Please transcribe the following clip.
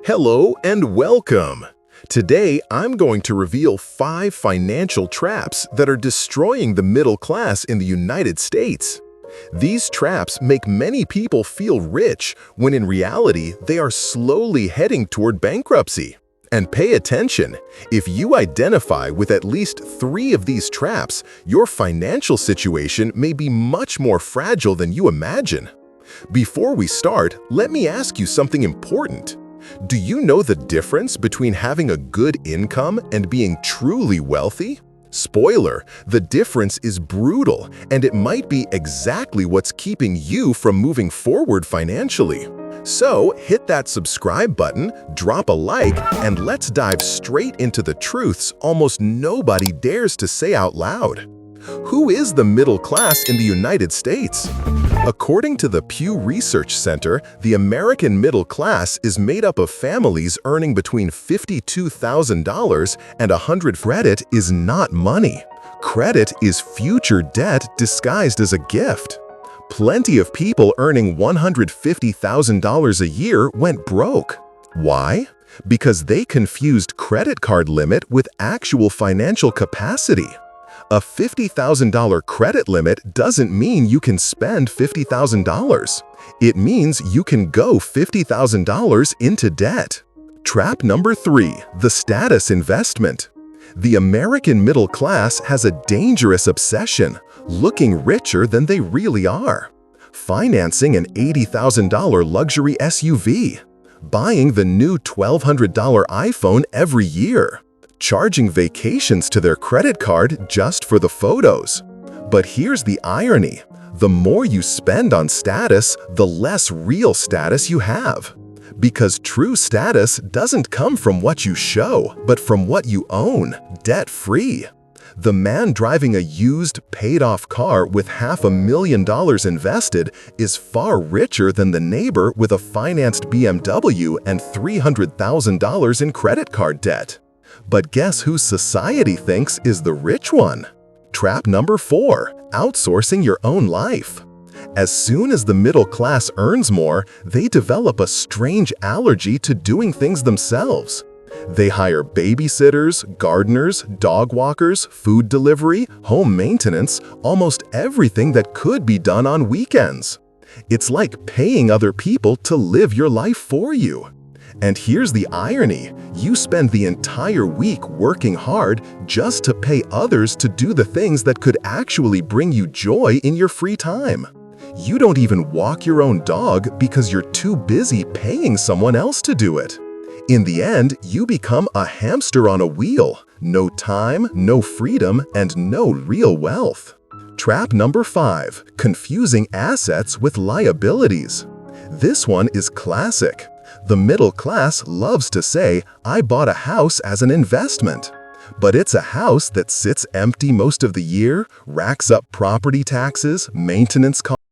Hello and welcome! Today, I'm going to reveal 5 financial traps that are destroying the middle class in the United States. These traps make many people feel rich when in reality they are slowly heading toward bankruptcy. And pay attention, if you identify with at least 3 of these traps, your financial situation may be much more fragile than you imagine. Before we start, let me ask you something important. Do you know the difference between having a good income and being truly wealthy? Spoiler, the difference is brutal, and it might be exactly what's keeping you from moving forward financially. So, hit that subscribe button, drop a like, and let's dive straight into the truths almost nobody dares to say out loud. Who is the middle class in the United States? According to the Pew Research Center, the American middle class is made up of families earning between $52,000 and $100,000. Credit is not money. Credit is future debt disguised as a gift. Plenty of people earning $150,000 a year went broke. Why? Because they confused credit card limit with actual financial capacity. A $50,000 credit limit doesn't mean you can spend $50,000. It means you can go $50,000 into debt. Trap number 3, the status investment. The American middle class has a dangerous obsession, looking richer than they really are. Financing an $80,000 luxury SUV. Buying the new $1,200 iPhone every year. Charging vacations to their credit card just for the photos. But here's the irony. The more you spend on status, the less real status you have. Because true status doesn't come from what you show, but from what you own, debt-free. The man driving a used, paid-off car with $500,000 invested is far richer than the neighbor with a financed BMW and $300,000 in credit card debt. But guess who society thinks is the rich one? Trap number 4, outsourcing your own life. As soon as the middle class earns more, they develop a strange allergy to doing things themselves. They hire babysitters, gardeners, dog walkers, food delivery, home maintenance, almost everything that could be done on weekends. It's like paying other people to live your life for you. And here's the irony, you spend the entire week working hard just to pay others to do the things that could actually bring you joy in your free time. You don't even walk your own dog because you're too busy paying someone else to do it. In the end, you become a hamster on a wheel. No time, no freedom, and no real wealth. Trap number 5, confusing assets with liabilities. This one is classic. The middle class loves to say, I bought a house as an investment. But it's a house that sits empty most of the year, racks up property taxes, maintenance costs.